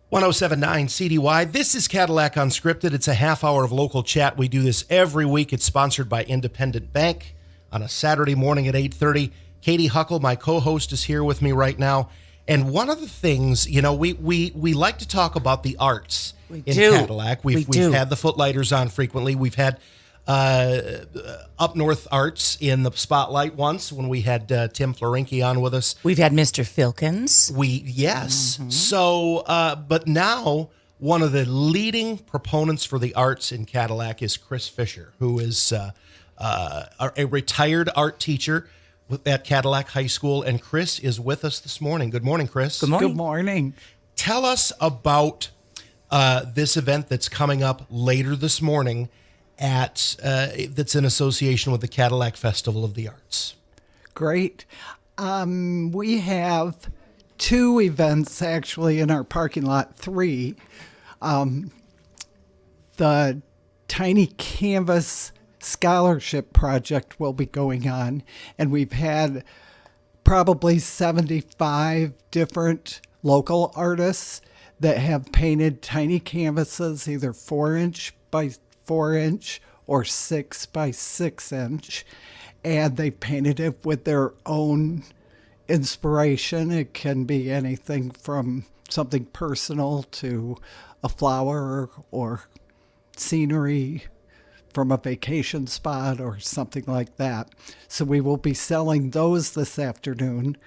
1079 CDY. This is Cadillac Unscripted. It's a half hour of local chat. We do this every week. It's sponsored by Independent Bank on a Saturday morning at 8:30. Katy Huckle, my co-host, is here with me right now. And one of the things, we like to talk about the arts in Cadillac. We've had the Footlighters on frequently. We've had Up North Arts in the spotlight once when we had Tim Florinke on with us. We've had Mr. Filkins. So, but now one of the leading proponents for the arts in Cadillac is Chris Fisher, who is a retired art teacher at Cadillac High School. And Chris is with us this morning. Good morning, Chris. Good morning. Good morning. Tell us about this event that's coming up later this morning that's in association with the Cadillac Festival of the Arts. Great. We have two events actually in our parking lot, three. The Tiny Canvas Scholarship Project will be going on, and we've had probably 75 different local artists that have painted tiny canvases, either 4-inch by 4-inch or 6 by 6-inch, and they painted it with their own inspiration. It can be anything from something personal to a flower or scenery from a vacation spot or something like that. So we will be selling those this afternoon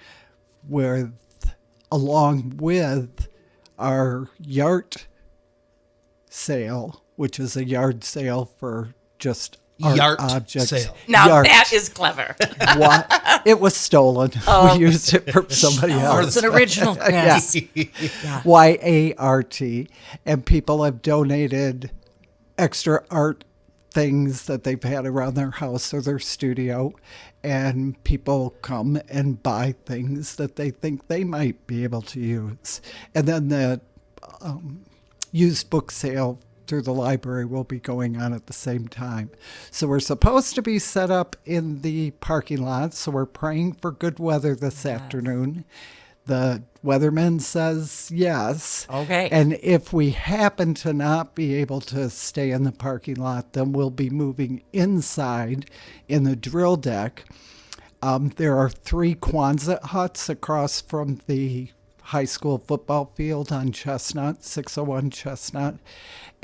along with our yard sale, which is a yard sale for just art objects. Sale. Now that is clever. What? It was stolen. Oh. We used it from somebody else. It's an original. Yes. Yeah. YART. And people have donated extra art things that they've had around their house or their studio. And people come and buy things that they think they might be able to use. And then the used book sale through the library will be going on at the same time. So we're supposed to be set up in the parking lot, so we're praying for good weather this afternoon. The weatherman says yes. Okay. And if we happen to not be able to stay in the parking lot, then we'll be moving inside in the drill deck. There are 3 Quonset huts across from the high school football field on Chestnut, 601 Chestnut.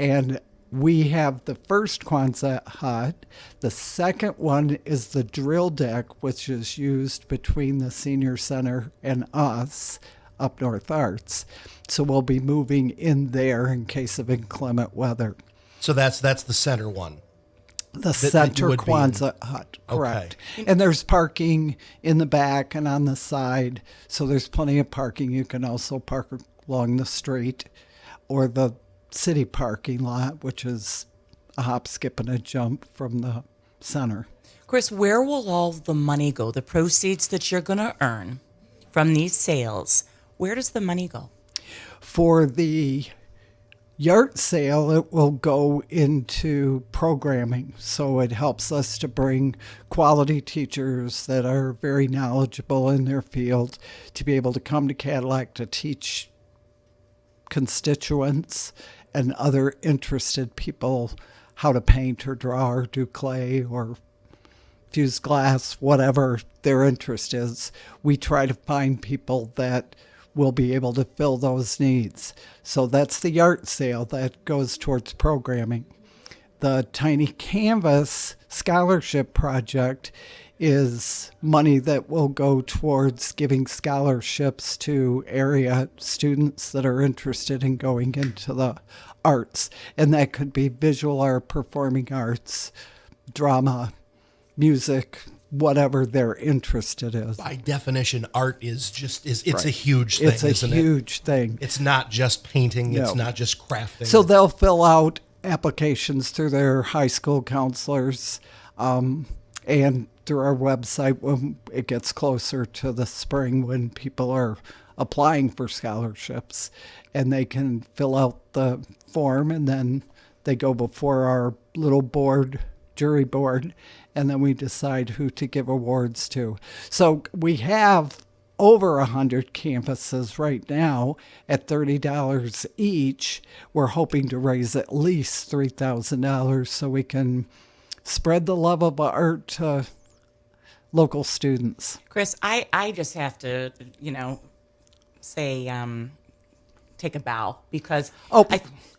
And we have the first Quonset hut. The second one is the drill deck, which is used between the senior center and us, Up North Arts. So we'll be moving in there in case of inclement weather. So that's the center one. The center Quonset hut, correct. Okay. And there's parking in the back and on the side, so there's plenty of parking. You can also park along the street or the city parking lot, which is a hop, skip, and a jump from the center. Chris, where will all the money go? The proceeds that you're going to earn from these sales, where does the money go? For the yard sale, it will go into programming. So it helps us to bring quality teachers that are very knowledgeable in their field to be able to come to Cadillac to teach constituents and other interested people how to paint or draw or do clay or fuse glass, whatever their interest is. We try to find people that will be able to fill those needs. So that's the art sale that goes towards programming. The Tiny Canvas Scholarship Project is money that will go towards giving scholarships to area students that are interested in going into the arts. And that could be visual art, performing arts, drama, music, whatever their interest is. By definition, art is it's right. A huge thing, isn't it? It's a huge thing. It's not just painting. No. It's not just crafting. So they'll fill out applications through their high school counselors and through our website when it gets closer to the spring when people are applying for scholarships. And they can fill out the form, and then they go before our little board, jury board, and then we decide who to give awards to. So we have over 100 campuses right now at $30 each. We're hoping to raise at least $3,000 so we can spread the love of art to local students. Chris, I just have to, say, take a bow because,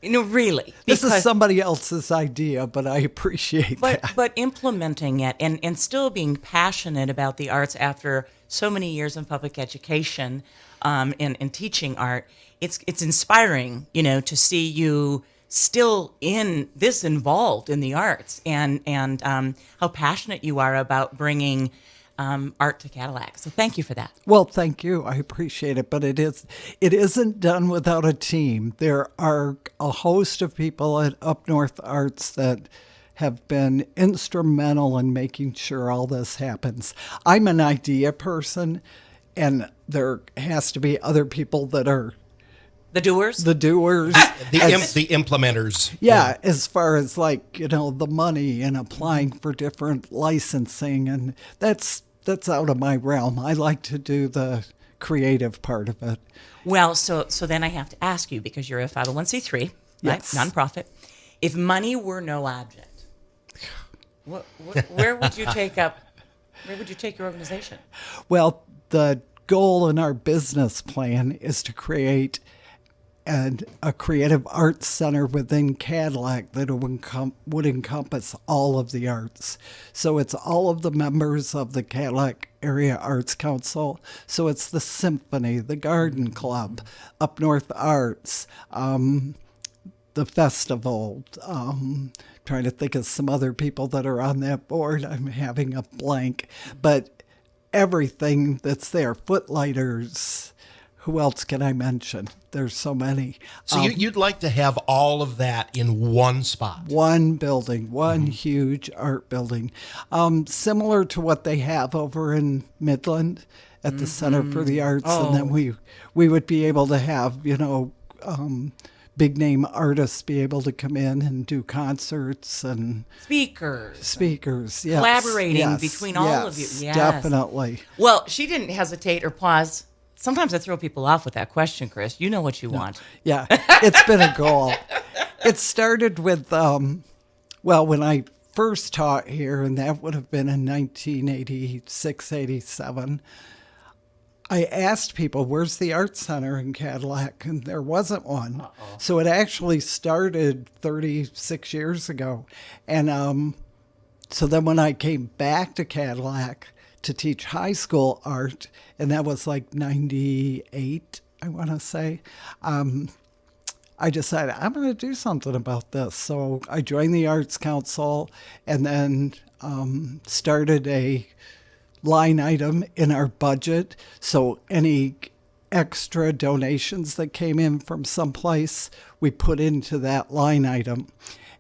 really. This is somebody else's idea, but I appreciate that. But implementing it and still being passionate about the arts after so many years in public education and teaching art, it's inspiring, to see you still involved in the arts and how passionate you are about bringing art to Cadillac. So thank you for that. Well, thank you. I appreciate it. But it isn't done without a team. There are a host of people at Up North Arts that have been instrumental in making sure all this happens. I'm an idea person, and there has to be other people that are the doers? The implementers. Yeah, as far as the money and applying for different licensing, and that's out of my realm. I like to do the creative part of it. Well, so then I have to ask you, because you're a 501c3, yes, right? Nonprofit. If money were no object, where would you take your organization? Well, the goal in our business plan is to create a creative arts center within Cadillac that would encompass all of the arts. So it's all of the members of the Cadillac Area Arts Council. So it's the Symphony, the Garden Club, Up North Arts, the festival. Trying to think of some other people that are on that board. I'm having a blank. But everything that's there, Footlighters. Who else can I mention? There's so many. So you'd like to have all of that in one spot? One building, one huge art building. Similar to what they have over in Midland at the Center for the Arts. Oh. And then we would be able to have, big name artists be able to come in and do concerts and speakers, yes. Collaborating between all of you. Yes. Definitely. Well, she didn't hesitate or pause. Sometimes I throw people off with that question, Chris. You know what you want. Yeah, it's been a goal. It started with, when I first taught here, and that would have been in 1986, 87, I asked people, where's the art center in Cadillac? And there wasn't one. Uh-oh. So it actually started 36 years ago. And so then when I came back to Cadillac to teach high school art, and that was like 98, I want to say, I decided I'm going to do something about this. So I joined the Arts Council and then started a line item in our budget. So any extra donations that came in from someplace, we put into that line item.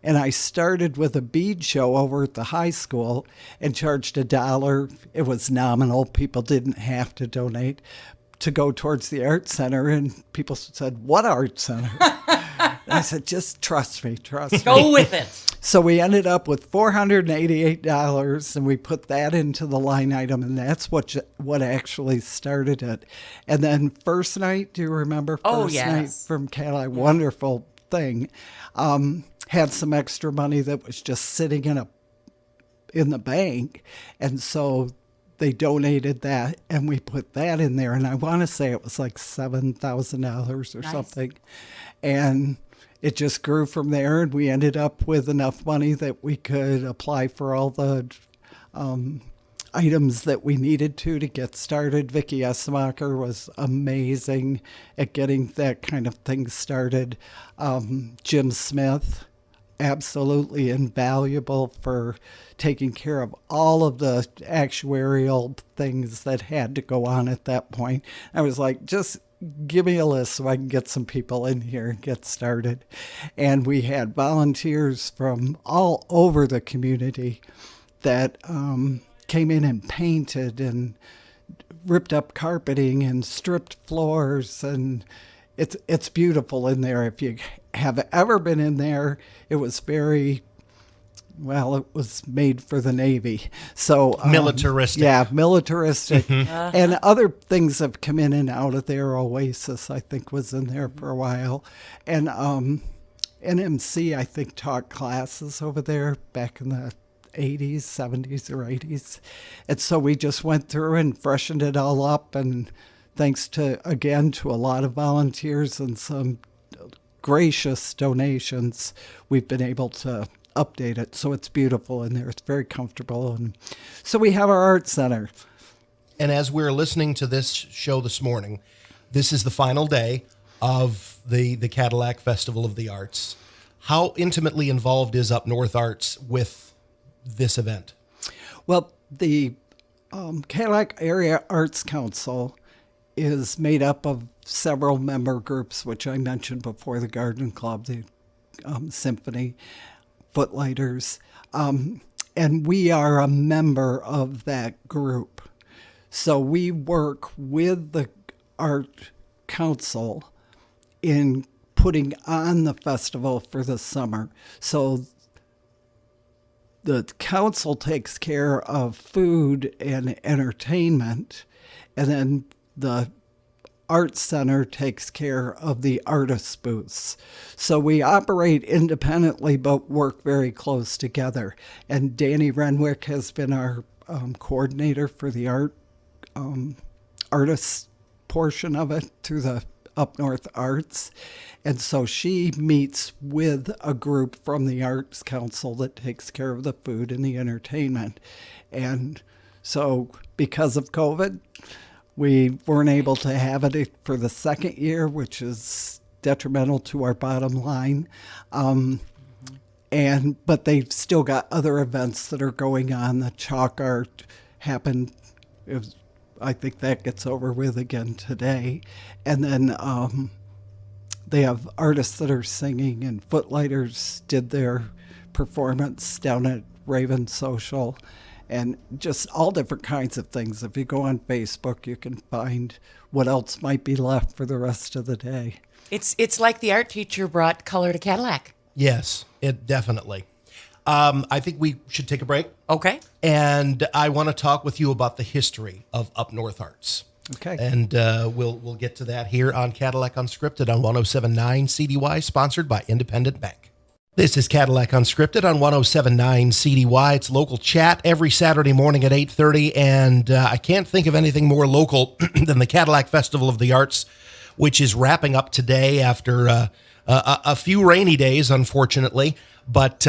And I started with a bead show over at the high school and charged $1. It was nominal. People didn't have to donate to go towards the art center. And people said, what art center? And I said, just trust me. Go with it. So we ended up with $488, and we put that into the line item, and that's what actually started it. And then First Night, do you remember First Night from Cadillac? Yeah. Wonderful thing. Had some extra money that was just sitting in the bank, and so they donated that, and we put that in there. And I want to say it was like $7,000 or something, and it just grew from there. And we ended up with enough money that we could apply for all the items that we needed to get started. Vicki Essemacher was amazing at getting that kind of thing started. Jim Smith, absolutely invaluable for taking care of all of the actuarial things that had to go on at that point. I was like, just give me a list so I can get some people in here and get started. And we had volunteers from all over the community that came in and painted and ripped up carpeting and stripped floors, and it's beautiful in there. If you have ever been in there, it was very well, it was made for the Navy. So Militaristic. Yeah, militaristic. And other things have come in and out of there. Oasis, I think, was in there for a while. And NMC, I think, taught classes over there back in the 80s, 70s, or 80s. And so we just went through and freshened it all up. And thanks to a lot of volunteers and some gracious donations, we've been able to update it. So it's beautiful in there. It's very comfortable. And so we have our art center. And as we're listening to this show this morning, this is the final day of the Cadillac Festival of the Arts. How intimately involved is Up North Arts with this event? Well, the Cadillac Area Arts Council is made up of several member groups, which I mentioned before, the Garden Club, the Symphony, Footlighters, and we are a member of that group. So we work with the Art Council in putting on the festival for the summer. So the council takes care of food and entertainment, and then the Arts Center takes care of the artist booths. So we operate independently but work very close together. And Danny Renwick has been our coordinator for the artist portion of it through the Up North Arts. And so she meets with a group from the Arts Council that takes care of the food and the entertainment. And so because of COVID, we weren't able to have it for the second year, which is detrimental to our bottom line. But they've still got other events that are going on. The chalk art happened. I think that gets over with again today. And then they have artists that are singing, and Footlighters did their performance down at Raven Social. And just all different kinds of things. If you go on Facebook, you can find what else might be left for the rest of the day. It's like the art teacher brought color to Cadillac. Yes, it definitely. I think we should take a break. Okay. And I want to talk with you about the history of Up North Arts. Okay. And we'll get to that here on Cadillac Unscripted on 107.9 CDY, sponsored by Independent Bank. This is Cadillac Unscripted on 107.9 CDY. It's local chat every Saturday morning at 8:30, and I can't think of anything more local than the Cadillac Festival of the Arts, which is wrapping up today after a few rainy days, unfortunately. But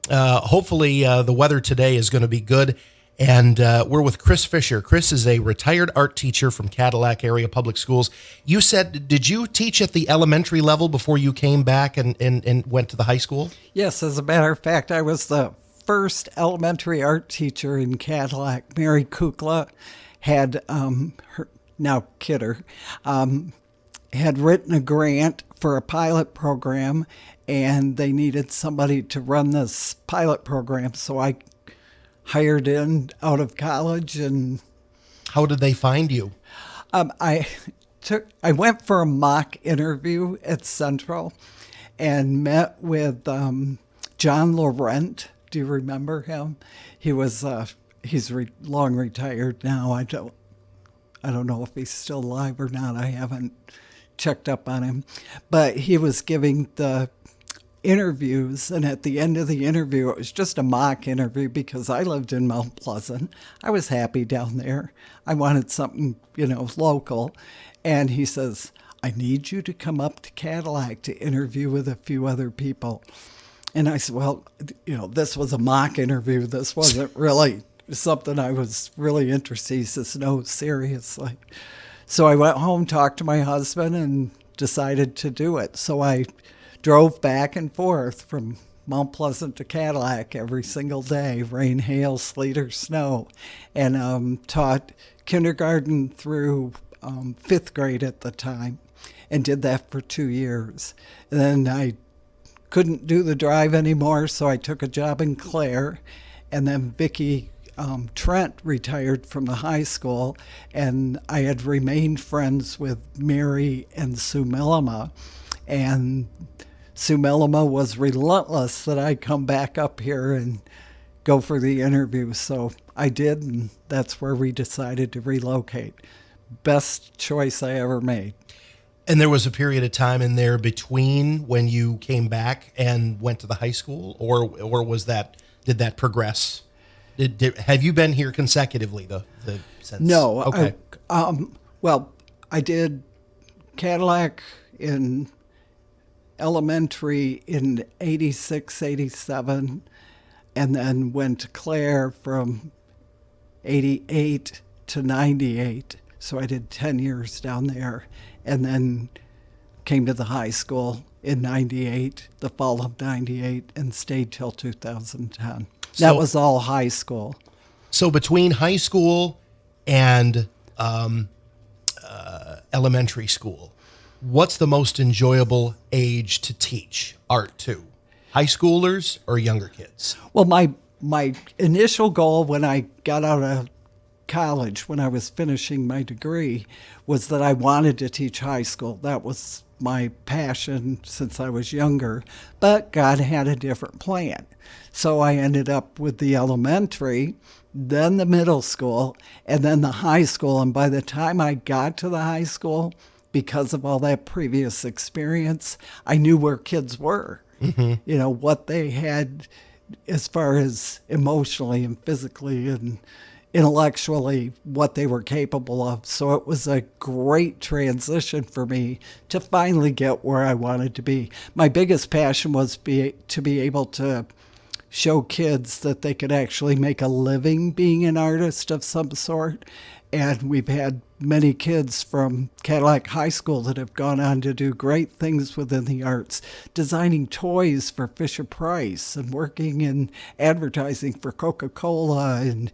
hopefully the weather today is going to be good. And we're with Chris Fisher. Chris is a retired art teacher from Cadillac Area Public Schools. You said, did you teach at the elementary level before you came back and went to the high school? Yes, as a matter of fact, I was the first elementary art teacher in Cadillac. Mary Kukla had, had written a grant for a pilot program, and they needed somebody to run this pilot program. So I hired in out of college. And how did they find you? I went for a mock interview at Central and met with John Laurent. Do you remember him? He was he's long retired now. I don't know if he's still alive or not. I haven't checked up on him, but he was giving the interviews, and at the end of the interview, it was just a mock interview because I lived in Mount Pleasant. I was happy down there. I wanted something, local. And he says, I need you to come up to Cadillac to interview with a few other people. And I said, well, this was a mock interview. This wasn't really something I was really interested in. He says, no, seriously. So I went home, talked to my husband, and decided to do it. So I drove back and forth from Mount Pleasant to Cadillac every single day, rain, hail, sleet, or snow, and taught kindergarten through fifth grade at the time, and did that for 2 years. And then I couldn't do the drive anymore, so I took a job in Clare, and then Vicki Trent retired from the high school, and I had remained friends with Mary and Sue Millema, and Sue Mellema was relentless that I come back up here and go for the interview. So I did, and that's where we decided to relocate. Best choice I ever made. And there was a period of time in there between when you came back and went to the high school, or did that progress? Have you been here consecutively since? No. Okay. I did Cadillac in elementary in 86, 87, and then went to Clare from 88 to 98. So I did 10 years down there, and then came to the high school in 98, the fall of 98, and stayed till 2010. That was all high school. So between high school and elementary school, what's the most enjoyable age to teach art to? High schoolers or younger kids? Well, my initial goal when I got out of college, when I was finishing my degree, was that I wanted to teach high school. That was my passion since I was younger, but God had a different plan. So I ended up with the elementary, then the middle school, and then the high school. And by the time I got to the high school, because of all that previous experience, I knew where kids were, what they had as far as emotionally and physically and intellectually, what they were capable of. So it was a great transition for me to finally get where I wanted to be. My biggest passion was to be able to show kids that they could actually make a living being an artist of some sort. And we've had many kids from Cadillac High School that have gone on to do great things within the arts, designing toys for Fisher-Price and working in advertising for Coca-Cola, and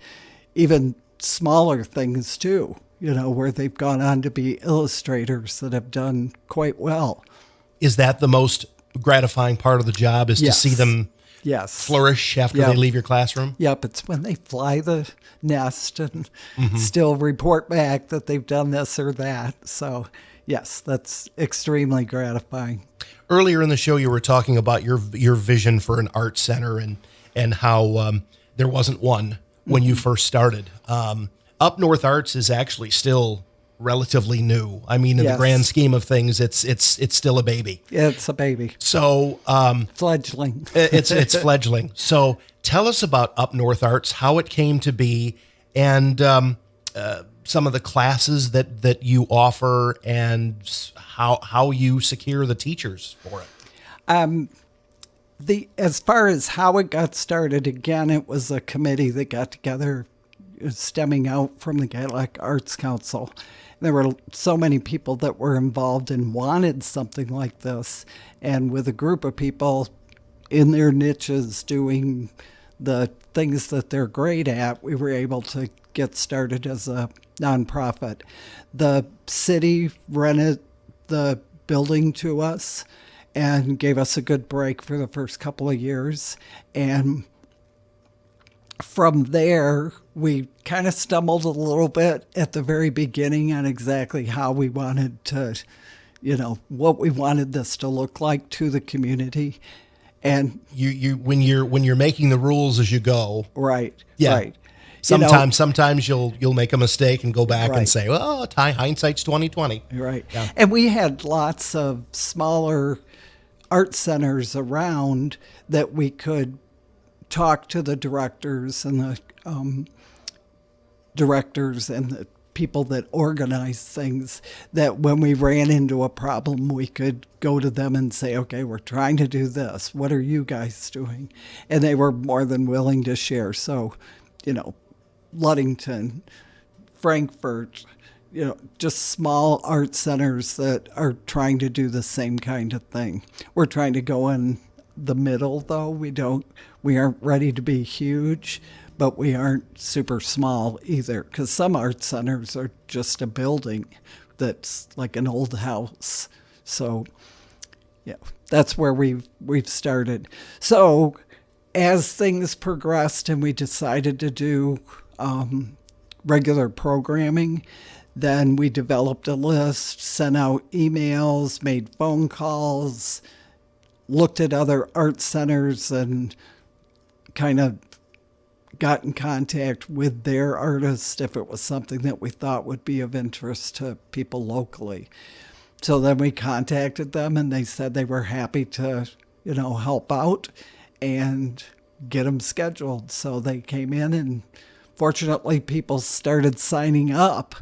even smaller things too, where they've gone on to be illustrators that have done quite well. Is that the most gratifying part of the job, is to see them flourish after they leave your classroom? Yep, it's when they fly the nest and still report back that they've done this or that. So, yes, that's extremely gratifying. Earlier in the show, you were talking about your vision for an art center and how there wasn't one when you first started. Up North Arts is actually still relatively new. I mean, in the grand scheme of things, it's still a baby. It's a baby. So fledgling. it's fledgling. So tell us about Up North Arts, how it came to be, and some of the classes that you offer, and how you secure the teachers for it. As far as how it got started, again, it was a committee that got together, stemming out from the Cadillac Arts Council. There were so many people that were involved and wanted something like this. And with a group of people in their niches doing the things that they're great at, we were able to get started as a nonprofit. The city rented the building to us and gave us a good break for the first couple of years. And from there, we kind of stumbled a little bit at the very beginning on exactly how we wanted to, what we wanted this to look like to the community. And when you're making the rules as you go, right? Sometimes you'll make a mistake and go back and say, "Oh, hindsight's 20/20." Right. Yeah. And we had lots of smaller art centers around that we could talk to the directors and the people that organize things, that when we ran into a problem, we could go to them and say, okay, we're trying to do this. What are you guys doing? And they were more than willing to share. So, Ludington, Frankfurt, just small art centers that are trying to do the same kind of thing. We're trying to go in the middle, though. We aren't ready to be huge, but we aren't super small either, because some art centers are just a building that's like an old house. So, that's where we've started. So, as things progressed and we decided to do regular programming, then we developed a list, sent out emails, made phone calls, looked at other art centers and kind of got in contact with their artists if it was something that we thought would be of interest to people locally. So then we contacted them, and they said they were happy to, help out and get them scheduled. So they came in, and fortunately people started signing up,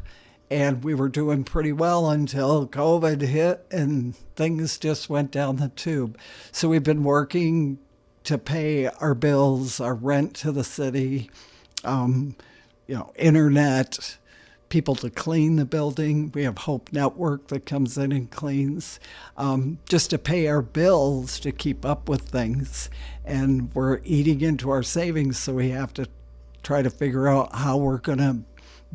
and we were doing pretty well until COVID hit and things just went down the tube. So we've been working to pay our bills, our rent to the city, internet, people to clean the building. We have Hope Network that comes in and cleans, just to pay our bills to keep up with things. And we're eating into our savings, so we have to try to figure out how we're going to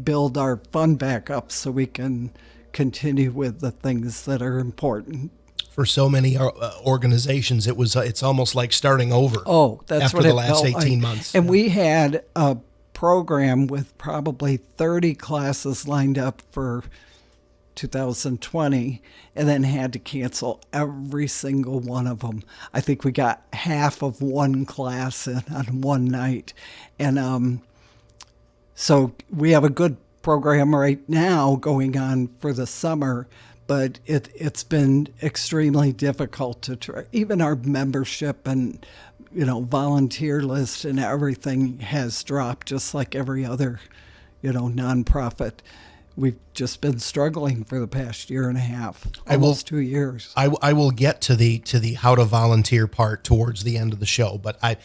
build our fund back up so we can continue with the things that are important. For so many organizations, it's almost like starting over. Oh, that's after what the it last felt 18 like. months. And we had a program with probably 30 classes lined up for 2020, and then had to cancel every single one of them. I think we got half of one class in on one night. And so we have a good program right now going on for the summer, but it's been extremely difficult to try. Even our membership and volunteer list and everything has dropped, just like every other nonprofit. We've just been struggling for the past year and a half, almost 2 years. I will get to the how to volunteer part towards the end of the show, but I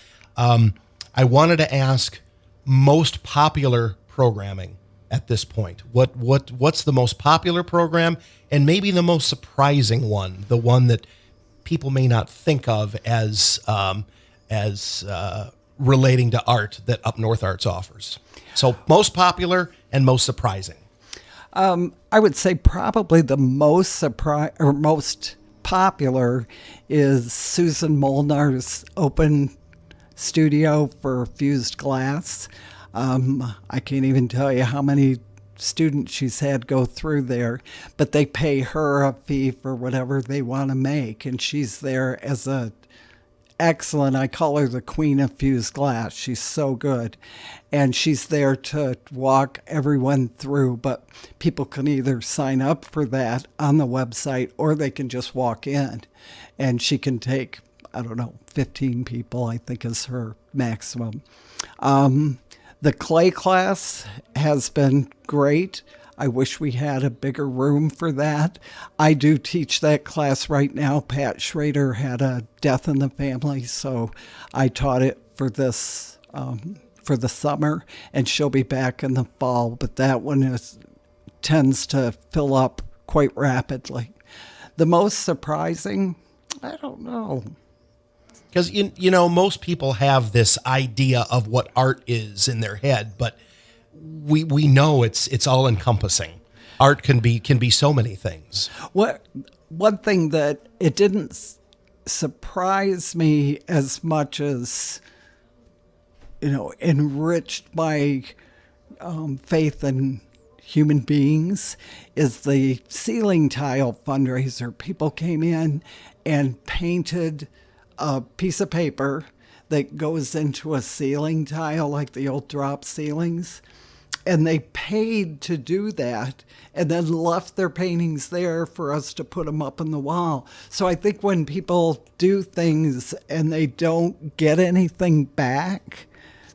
wanted to ask most popular programming at this point. What's the most popular program, and maybe the most surprising one, the one that people may not think of as relating to art that Up North Arts offers. So most popular and most surprising. I would say probably the most most popular is Susan Molnar's open studio for fused glass. I can't even tell you how many students she's had go through there, but they pay her a fee for whatever they want to make, and she's there as a excellent, I call her the queen of fused glass. She's so good. And she's there to walk everyone through, but people can either sign up for that on the website or they can just walk in. And she can take, 15 people, I think is her maximum. The clay class has been great. I wish we had a bigger room for that. I do teach that class right now. Pat Schrader had a death in the family, so I taught it for this for the summer, and she'll be back in the fall. But that one tends to fill up quite rapidly. The most surprising, I don't know. Because most people have this idea of what art is in their head, but we know it's all encompassing. Art can be so many things. One thing that it didn't surprise me as much as enriched my faith in human beings is the ceiling tile fundraiser. People came in and painted a piece of paper that goes into a ceiling tile, like the old drop ceilings. And they paid to do that and then left their paintings there for us to put them up on the wall. So I think when people do things and they don't get anything back,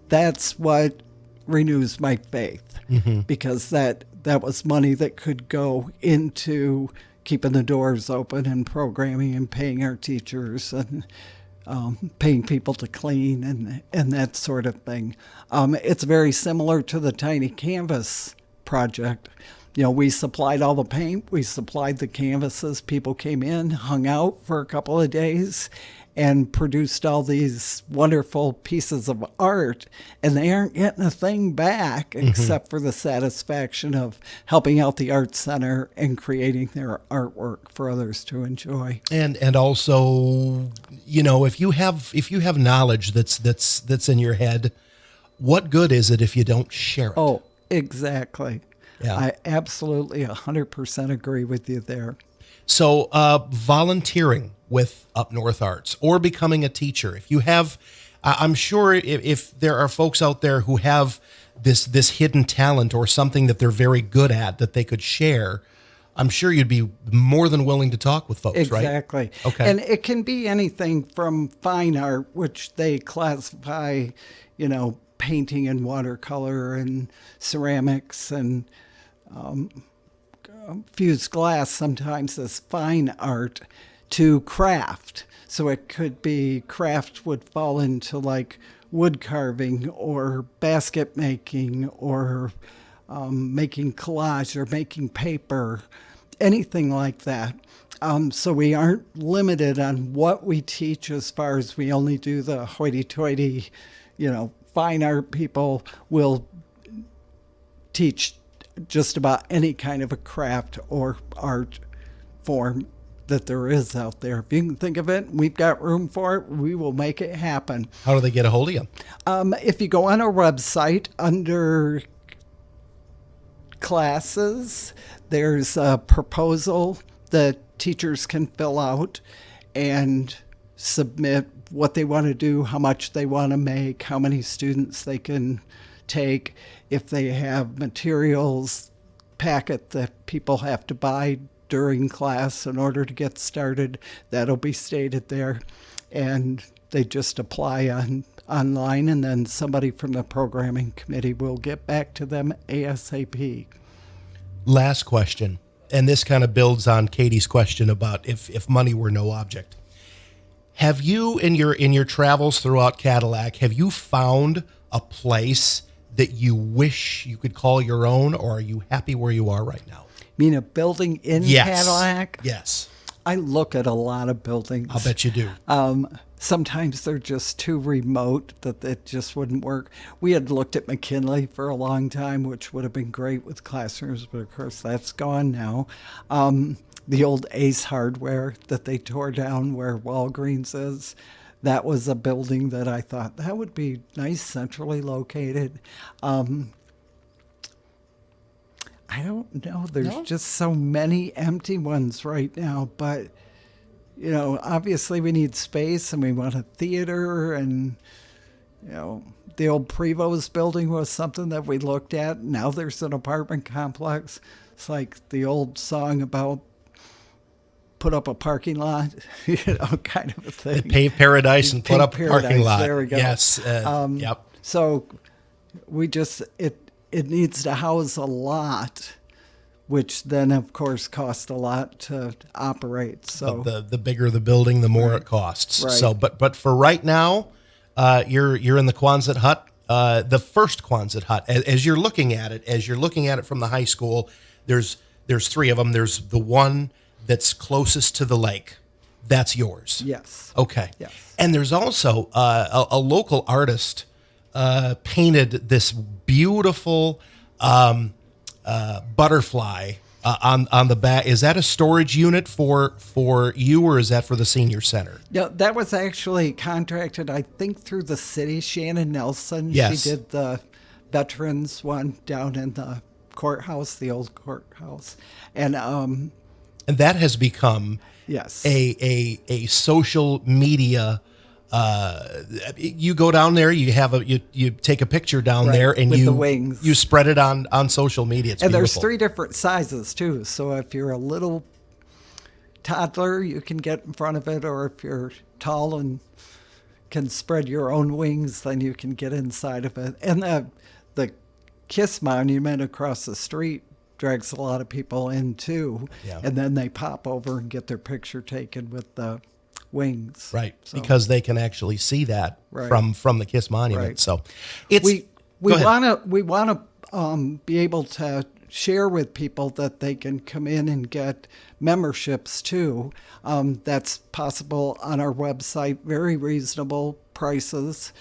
that's what renews my faith. Mm-hmm. Because that was money that could go into keeping the doors open and programming and paying our teachers and paying people to clean and that sort of thing. It's very similar to the Tiny Canvas project. We supplied all the paint, we supplied the canvases, people came in, hung out for a couple of days, and produced all these wonderful pieces of art, and they aren't getting a thing back except for the satisfaction of helping out the art center and creating their artwork for others to enjoy. And also, if you have knowledge that's in your head, what good is it if you don't share it? Oh, exactly. Yeah. I absolutely 100% agree with you there. So volunteering. with Up North Arts or becoming a teacher, if you have, I'm sure if there are folks out there who have this hidden talent or something that they're very good at that they could share, I'm sure you'd be more than willing to talk with folks, right? Exactly. Okay. And it can be anything from fine art, which they classify, painting and watercolor and ceramics and fused glass sometimes as fine art, to craft. So it could be craft would fall into like wood carving or basket making or making collage or making paper, anything like that. So we aren't limited on what we teach as far as we only do the hoity-toity, fine art. People will teach just about any kind of a craft or art form that there is out there. If you can think of it, we've got room for it. We will make it happen. How do they get a hold of you? If you go on our website under classes, there's a proposal that teachers can fill out and submit what they want to do, how much they want to make, how many students they can take. If they have materials packet that people have to buy during class in order to get started, that'll be stated there. And they just apply online, and then somebody from the programming committee will get back to them ASAP. Last question, and this kind of builds on Katie's question about if money were no object. Have you, in your travels throughout Cadillac, have you found a place that you wish you could call your own, or are you happy where you are right now? You mean a building in Cadillac? Yes. I look at a lot of buildings. I'll bet you do. Sometimes they're just too remote that it just wouldn't work. We had looked at McKinley for a long time, which would have been great with classrooms, but of course that's gone now. The old Ace Hardware that they tore down where Walgreens is, that was a building that I thought that would be nice, centrally located. I don't know. There's just so many empty ones right now, but obviously we need space and we want a theater, and the old Prevost building was something that we looked at. Now there's an apartment complex. It's like the old song about put up a parking lot, kind of a thing. Pave paradise and put up a parking lot. There we go. Yes. Yep. So we just, it needs to house a lot, which then of course costs a lot to operate. So the bigger the building, the more it costs. Right. So, but for right now, you're in the Quonset hut, the first Quonset hut. As you're looking at it from the high school, there's three of them. There's the one that's closest to the lake. That's yours. yes. Okay. Yes. And there's also a local artist painted this beautiful butterfly on the back. Is that a storage unit for you, or is that for the senior center? No, that was actually contracted, I think, through the city. Shannon Nelson. Yes. She did the veterans one down in the courthouse, the old courthouse. And that has become yes, a social media. You go down there, you take a picture down Right, there, and with the wings. you spread it on social media. It's and beautiful. there's 3 different sizes too. So if you're a little toddler, you can get in front of it, or if you're tall and can spread your own wings, then you can get inside of it. And the Kiss Monument across the street drags a lot of people in too. Yeah. And then they pop over and get their picture taken with the wings. Right, So because they can actually see that Right. from the Kiss Monument. Right. So it's we go ahead. want to be able to share with people that they can come in and get memberships too. That's possible on our website. Very reasonable prices.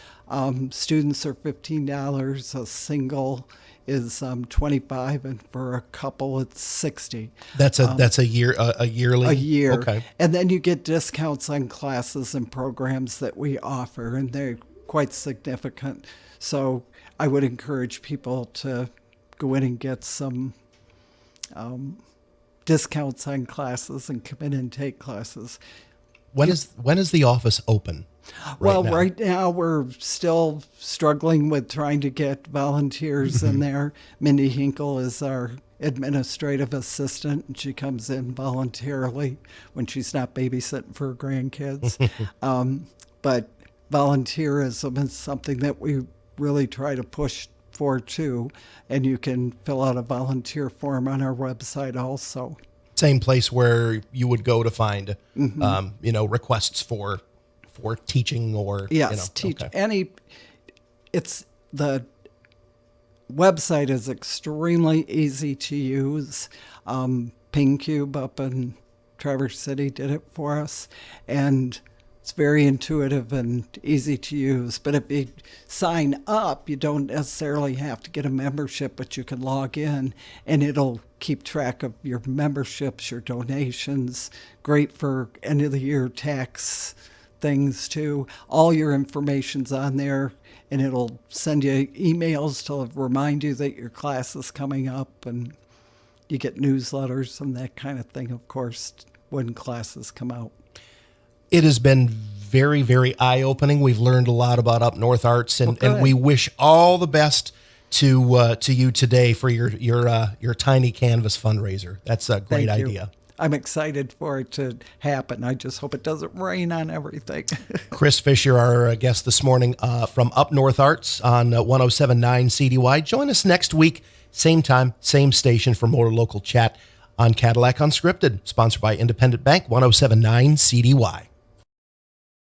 Students are $15. A single is $25, and for a couple it's $60. That's a yearly. A year. Okay. And then you get discounts on classes and programs that we offer, and they're quite significant. So I would encourage people to go in and get some discounts on classes and come in and take classes. When is the office open? Now? Right now we're still struggling with trying to get volunteers in there. Mindy Hinkle is our administrative assistant, and she comes in voluntarily when she's not babysitting for her grandkids. But volunteerism is something that we really try to push for too, and you can fill out a volunteer form on our website also. Same place where you would go to find, requests for teaching or yes, teach okay. any. It's the website is extremely easy to use. PingCube up in Traverse City did it for us, and it's very intuitive and easy to use. But if you sign up, you don't necessarily have to get a membership, but you can log in and it'll keep track of your memberships, your donations. Great for end of the year tax things too. All your information's on there, and it'll send you emails to remind you that your class is coming up, and you get newsletters and that kind of thing, of course, when classes come out. It has been very, very eye-opening. We've learned a lot about Up North Arts, and we wish all the best to you today for your Tiny Canvas fundraiser. That's a great idea. I'm excited for it to happen. I just hope it doesn't rain on everything. Chris Fisher, our guest this morning from Up North Arts on 107.9 CDY. Join us next week, same time, same station for more local chat on Cadillac Unscripted, sponsored by Independent Bank, 107.9 CDY.